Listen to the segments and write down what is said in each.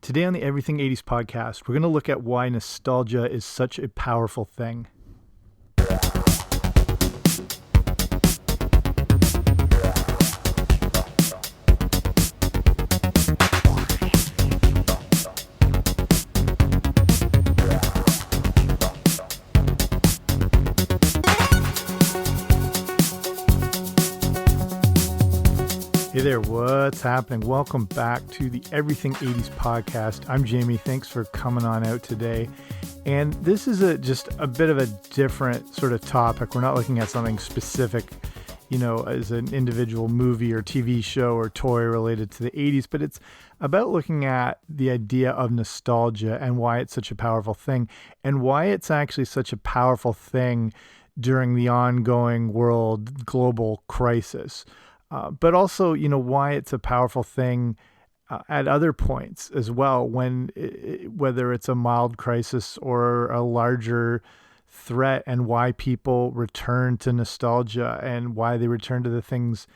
Today on the Everything 80s podcast, we're going to look at why nostalgia is such a powerful thing. Hey there, what's happening? Welcome back to the Everything 80s podcast. I'm Jamie. Thanks for coming on out today. And this is just a bit of a different sort of topic. We're not looking at something specific, as an individual movie or TV show or toy related to the 80s, but it's about looking at the idea of nostalgia and why it's such a powerful thing and why it's actually such a powerful thing during the ongoing world global crisis. But also, why it's a powerful thing at other points as well, whether it's a mild crisis or a larger threat, and why people return to nostalgia and why they return to the things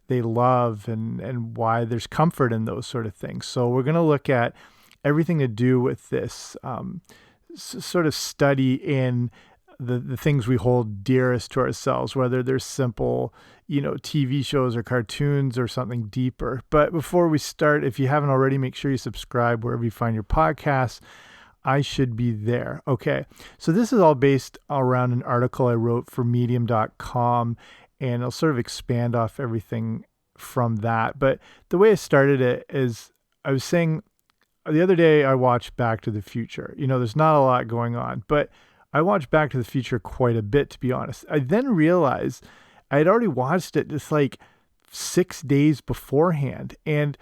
they love and why there's comfort in those sort of things. So we're going to look at everything to do with this sort of study in the things we hold dearest to ourselves, whether they're simple, TV shows or cartoons or something deeper. But before we start, if you haven't already, make sure you subscribe wherever you find your podcasts. I should be there. Okay. So this is all based around an article I wrote for medium.com, and I'll sort of expand off everything from that. But the way I started it is I was saying the other day I watched Back to the Future. There's not a lot going on, but I watched Back to the Future quite a bit, to be honest. I then realized I had already watched it just like 6 days beforehand. And,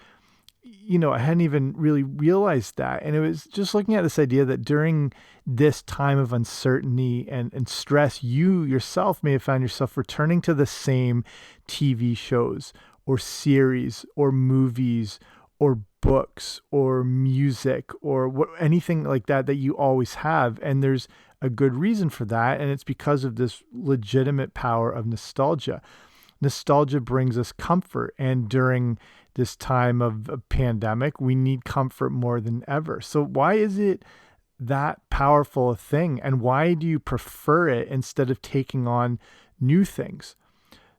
I hadn't even really realized that. And it was just looking at this idea that during this time of uncertainty and stress, you yourself may have found yourself returning to the same TV shows or series or movies or books or music or anything like that you always have. And there's a good reason for that, and it's because of this legitimate power of nostalgia. Nostalgia brings us comfort, and during this time of a pandemic, we need comfort more than ever. So why is it that powerful a thing, and why do you prefer it instead of taking on new things?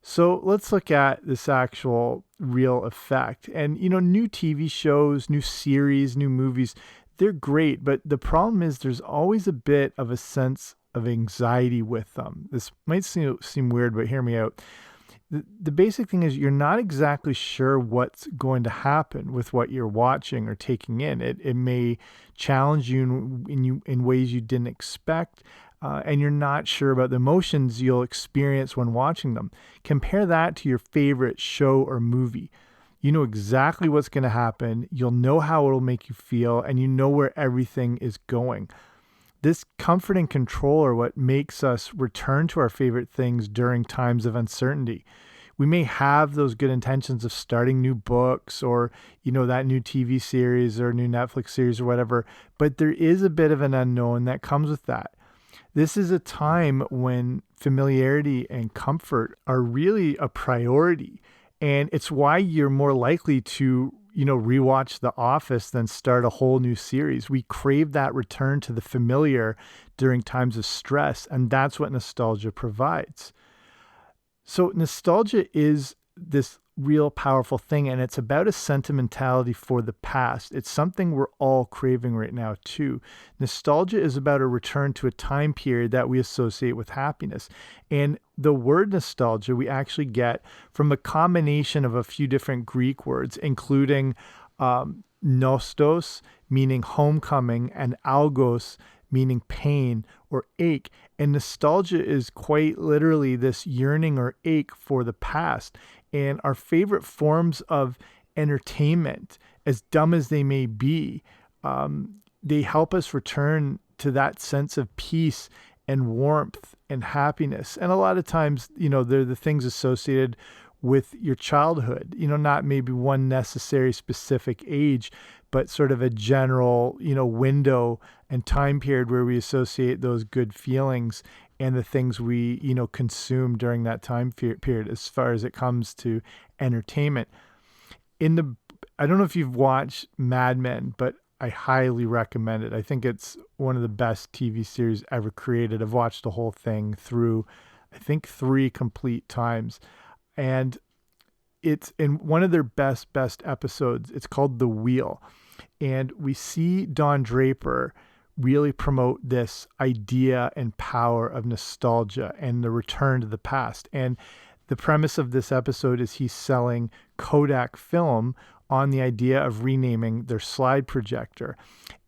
So let's look at this actual real effect. And, new TV shows, new series, new movies, they're great, but the problem is there's always a bit of a sense of anxiety with them. This might seem weird, but hear me out. The basic thing is you're not exactly sure what's going to happen with what you're watching or taking in. It may challenge you in ways you didn't expect, and you're not sure about the emotions you'll experience when watching them. Compare that to your favorite show or movie. You know exactly what's going to happen. You'll know how it'll make you feel, and you know where everything is going. This comfort and control are what makes us return to our favorite things during times of uncertainty. We may have those good intentions of starting new books or, that new TV series or new Netflix series or whatever, but there is a bit of an unknown that comes with that. This is a time when familiarity and comfort are really a priority. And it's why you're more likely to, rewatch The Office than start a whole new series. We crave that return to the familiar during times of stress, and that's what nostalgia provides. So nostalgia is this real powerful thing, and it's about a sentimentality for the past. It's something we're all craving right now too. Nostalgia is about a return to a time period that we associate with happiness. And the word nostalgia we actually get from a combination of a few different Greek words, including nostos, meaning homecoming, and algos, meaning pain or ache. And nostalgia is quite literally this yearning or ache for the past. And our favorite forms of entertainment, as dumb as they may be, they help us return to that sense of peace and warmth and happiness. And a lot of times, they're the things associated with your childhood, not maybe one necessary specific age, but sort of a general, window and time period where we associate those good feelings and the things we, consume during that time period as far as it comes to entertainment. I don't know if you've watched Mad Men, but I highly recommend it. I think it's one of the best TV series ever created. I've watched the whole thing through, I think, 3 complete times. And it's in one of their best episodes. It's called The Wheel. And we see Don Draper really promote this idea and power of nostalgia and the return to the past. And the premise of this episode is he's selling Kodak film on the idea of renaming their slide projector.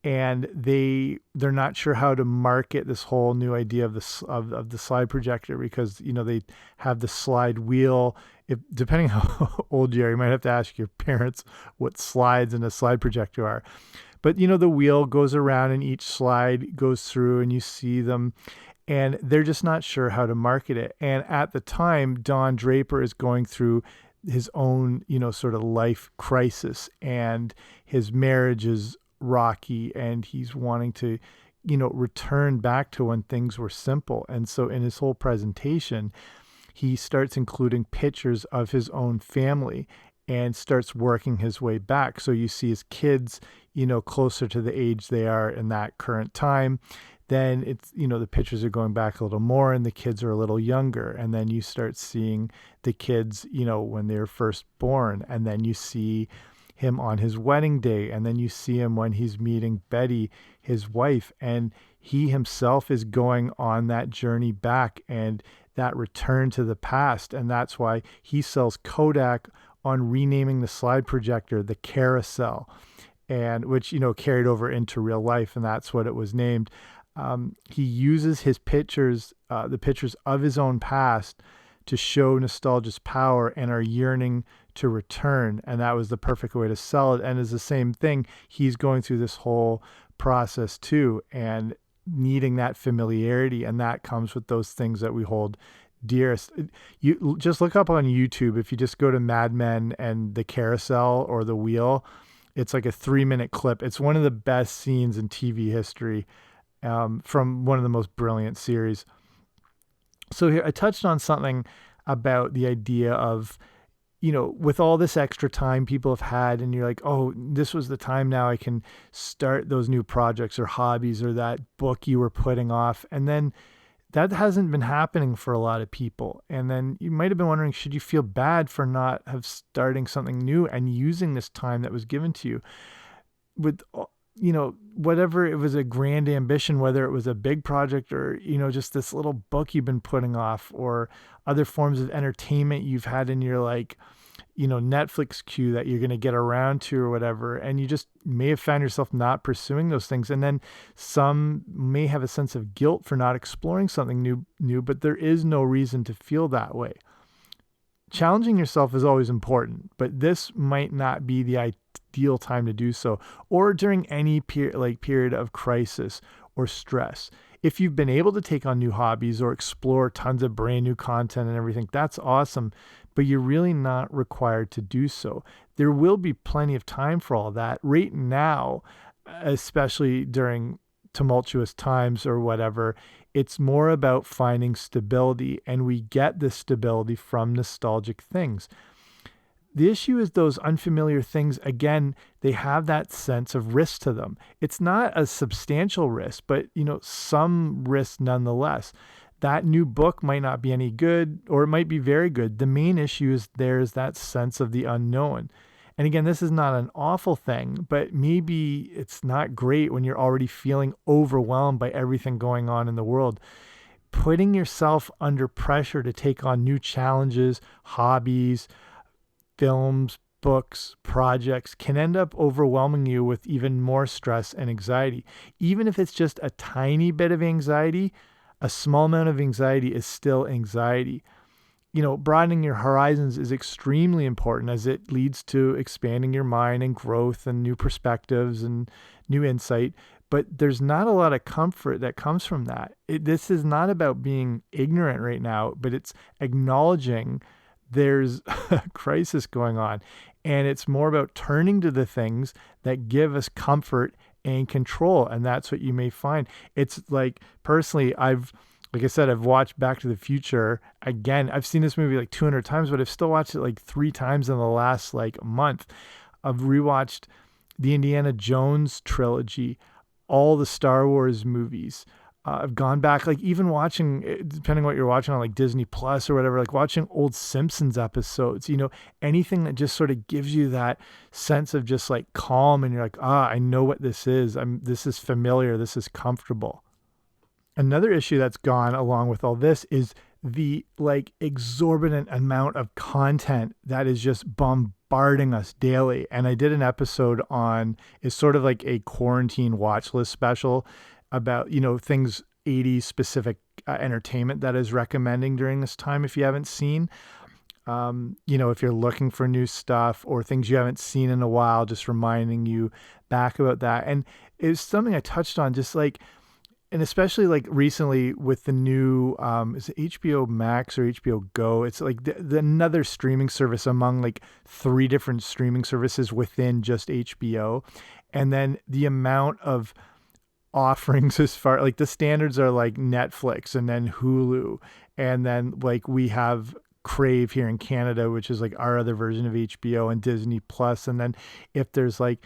And they're not sure how to market this whole new idea of the slide projector, because they have the slide wheel. Depending how old you are, you might have to ask your parents what slides in a slide projector are. But the wheel goes around and each slide goes through and you see them, and they're just not sure how to market it. And at the time, Don Draper is going through his own, sort of life crisis, and his marriage is rocky, and he's wanting to, return back to when things were simple. And so in his whole presentation, he starts including pictures of his own family and starts working his way back. So you see his kids, closer to the age they are in that current time. Then it's, the pictures are going back a little more and the kids are a little younger. And then you start seeing the kids, when they're first born. And then you see him on his wedding day. And then you see him when he's meeting Betty, his wife. And he himself is going on that journey back and that return to the past. And that's why he sells Kodak on renaming the slide projector the Carousel, and which, carried over into real life. And that's what it was named. He uses his pictures, the pictures of his own past, to show nostalgia's power and our yearning to return. And that was the perfect way to sell it. And it's the same thing. He's going through this whole process too, and needing that familiarity. And that comes with those things that we hold dearest. You just look up on YouTube. If you just go to Mad Men and the Carousel or the Wheel, it's like a 3-minute clip. It's one of the best scenes in TV history, from one of the most brilliant series. So here I touched on something about the idea of, with all this extra time people have had, and you're like, oh, this was the time now I can start those new projects or hobbies or that book you were putting off. And then that hasn't been happening for a lot of people. And then you might have been wondering, should you feel bad for not have starting something new and using this time that was given to you with, whatever it was, a grand ambition, whether it was a big project or, just this little book you've been putting off, or other forms of entertainment you've had in your, Netflix queue that you're going to get around to or whatever. And you just may have found yourself not pursuing those things. And then some may have a sense of guilt for not exploring something new, but there is no reason to feel that way. Challenging yourself is always important, but this might not be the ideal time to do so, or during any period of crisis or stress. If you've been able to take on new hobbies or explore tons of brand new content and everything, that's awesome, but you're really not required to do so. There will be plenty of time for all that. Right now, especially during tumultuous times or whatever, it's more about finding stability, and we get this stability from nostalgic things. The issue is those unfamiliar things, again, they have that sense of risk to them. It's not a substantial risk, but some risk nonetheless. That new book might not be any good, or it might be very good. The main issue is there's that sense of the unknown. And again, this is not an awful thing, but maybe it's not great when you're already feeling overwhelmed by everything going on in the world. Putting yourself under pressure to take on new challenges, hobbies, films, books, projects can end up overwhelming you with even more stress and anxiety. Even if it's just a tiny bit of anxiety, a small amount of anxiety is still anxiety. Broadening your horizons is extremely important, as it leads to expanding your mind and growth and new perspectives and new insight. But there's not a lot of comfort that comes from that. This is not about being ignorant right now, but it's acknowledging there's a crisis going on. And it's more about turning to the things that give us comfort and control. And that's what you may find. It's like, personally, like I said, I've watched Back to the Future again. I've seen this movie 200 times, but I've still watched it 3 times in the last month. I've rewatched, the Indiana Jones trilogy, all the Star Wars movies. I've gone back, like even watching, depending on what you're watching on like Disney Plus or whatever, like watching old Simpsons episodes, anything that just sort of gives you that sense of just like calm, and you're like, I know what this is. This is familiar. This is comfortable. Another issue that's gone along with all this is the like exorbitant amount of content that is just bombarding us daily. And I did an episode on, it's sort of like a quarantine watch list special about, things 80s specific entertainment that is recommending during this time. If you haven't seen, if you're looking for new stuff or things you haven't seen in a while, just reminding you back about that. And it's something I touched on just like, and especially like recently with the new, is it HBO Max or HBO Go? It's like the another streaming service among like 3 different streaming services within just HBO. And then the amount of offerings as far like the standards are like Netflix and then Hulu. And then like we have Crave here in Canada, which is like our other version of HBO, and Disney Plus. And then if there's like,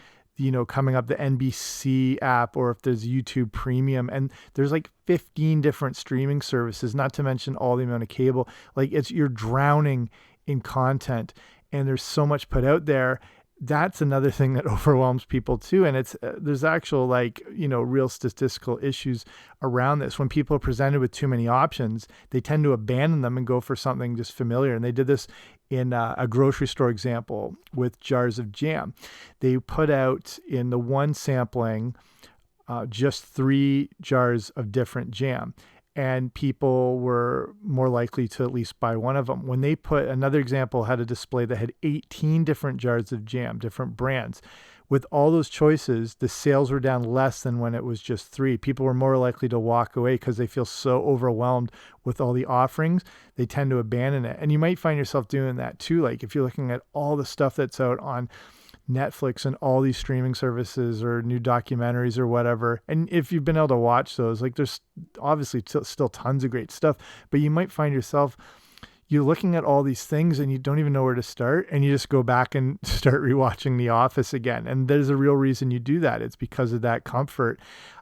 coming up the NBC app, or if there's YouTube Premium, and there's like 15 different streaming services, not to mention all the amount of cable, like you're drowning in content, and there's so much put out there. That's another thing that overwhelms people too. And it's, there's actual like, real statistical issues around this. When people are presented with too many options, they tend to abandon them and go for something just familiar. And they did this in a grocery store example with jars of jam. They put out in the one sampling, just 3 jars of different jam. And people were more likely to at least buy one of them. When they put another example, had a display that had 18 different jars of jam, different brands. With all those choices, the sales were down less than when it was just 3. People were more likely to walk away because they feel so overwhelmed with all the offerings, they tend to abandon it. And you might find yourself doing that too. Like if you're looking at all the stuff that's out on Netflix and all these streaming services or new documentaries or whatever. And if you've been able to watch those, like there's obviously still tons of great stuff, but you might find yourself, you're looking at all these things and you don't even know where to start, and you just go back and start rewatching The Office again. And there's a real reason you do that. It's because of that comfort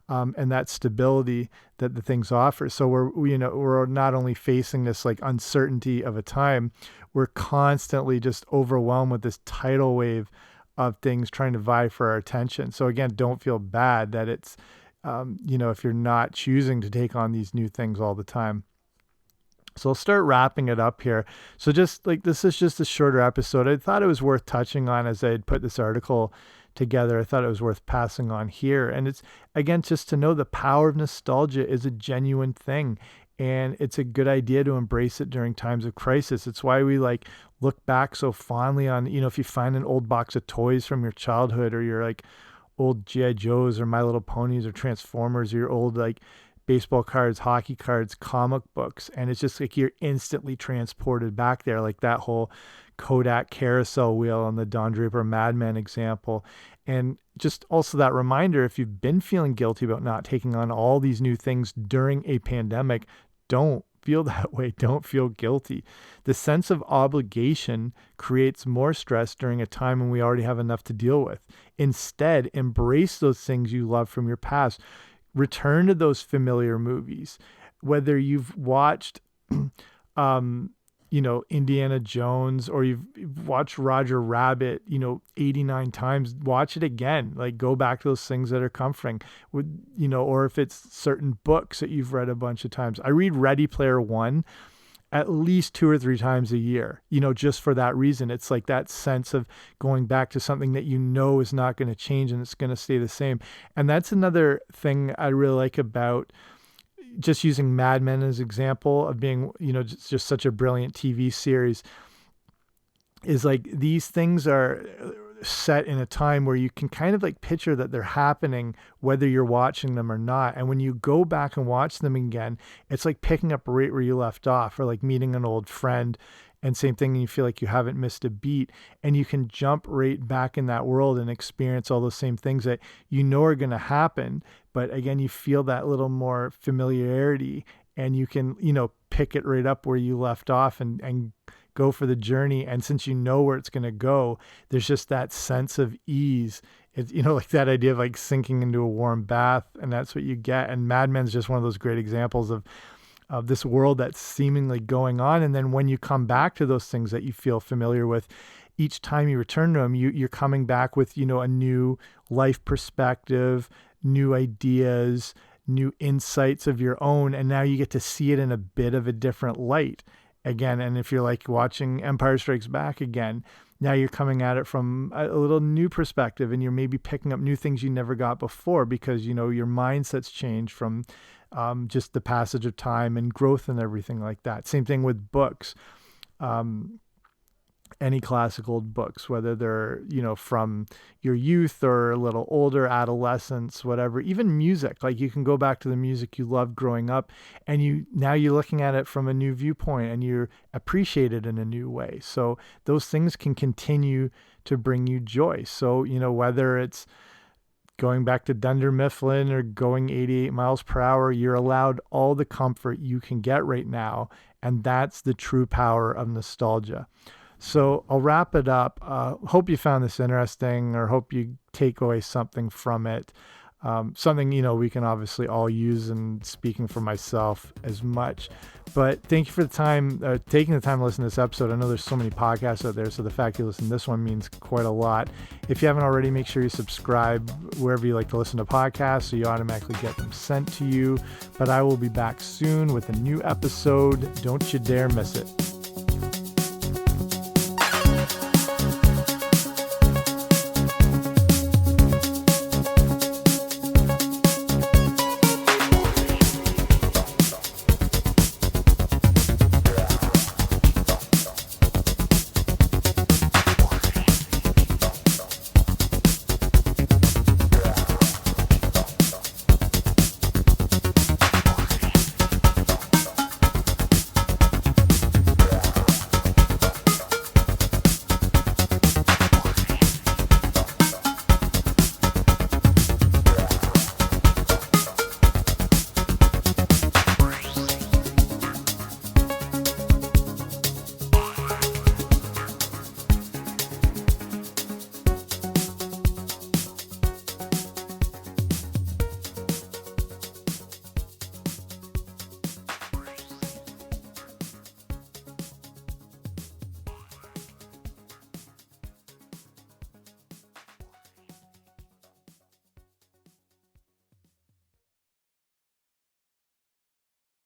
and that stability that the things offer. So we're not only facing this like uncertainty of a time, we're constantly just overwhelmed with this tidal wave of things trying to vie for our attention. So again, don't feel bad that it's, if you're not choosing to take on these new things all the time. So I'll start wrapping it up here. So just like, this is just a shorter episode. I thought it was worth touching on as I had put this article together. I thought it was worth passing on here. And it's, again, just to know the power of nostalgia is a genuine thing. And it's a good idea to embrace it during times of crisis. It's why we like look back so fondly on, if you find an old box of toys from your childhood, or your like old G.I. Joes or My Little Ponies or Transformers, or your old like baseball cards, hockey cards, comic books. And it's just like you're instantly transported back there, like that whole Kodak carousel wheel on the Don Draper Mad Men example. And just also that reminder, if you've been feeling guilty about not taking on all these new things during a pandemic, don't feel that way. Don't feel guilty. The sense of obligation creates more stress during a time when we already have enough to deal with. Instead, embrace those things you love from your past. Return to those familiar movies. Whether you've watched, Indiana Jones, or you've watched Roger Rabbit, 89 times, watch it again. Like go back to those things that are comforting or if it's certain books that you've read a bunch of times. I read Ready Player One at least 2 or 3 times a year, just for that reason. It's like that sense of going back to something that is not going to change and it's going to stay the same. And that's another thing I really like about just using Mad Men as an example of being, just such a brilliant TV series, is like these things are set in a time where you can kind of like picture that they're happening whether you're watching them or not. And when you go back and watch them again, it's like picking up right where you left off, or like meeting an old friend, and same thing, and you feel like you haven't missed a beat, and you can jump right back in that world and experience all those same things that are going to happen. But again, you feel that little more familiarity, and you can, pick it right up where you left off and go for the journey. And since you know where it's going to go, there's just that sense of ease It's, like that idea of like sinking into a warm bath, and that's what you get. And Mad Men's just one of those great examples of this world that's seemingly going on. And then when you come back to those things that you feel familiar with, each time you return to them, you're coming back with, a new life perspective, new ideas, new insights of your own. And now you get to see it in a bit of a different light again. And if you're like watching Empire Strikes Back again, now you're coming at it from a little new perspective, and you're maybe picking up new things you never got before because, your mindset's changed from just the passage of time and growth and everything like that. Same thing with books. Any classical books, whether they're, from your youth or a little older, adolescence, whatever, even music, like you can go back to the music you loved growing up, and now you're looking at it from a new viewpoint and you appreciate it in a new way. So those things can continue to bring you joy. So, whether it's going back to Dunder Mifflin or going 88 miles per hour, you're allowed all the comfort you can get right now. And that's the true power of nostalgia. So I'll wrap it up. Hope you found this interesting, or hope you take away something from it. Something, we can obviously all use, and speaking for myself as much. But thank you for the time, taking the time to listen to this episode. I know there's so many podcasts out there, so the fact you listen to this one means quite a lot. If you haven't already, make sure you subscribe wherever you like to listen to podcasts so you automatically get them sent to you. But I will be back soon with a new episode. Don't you dare miss it.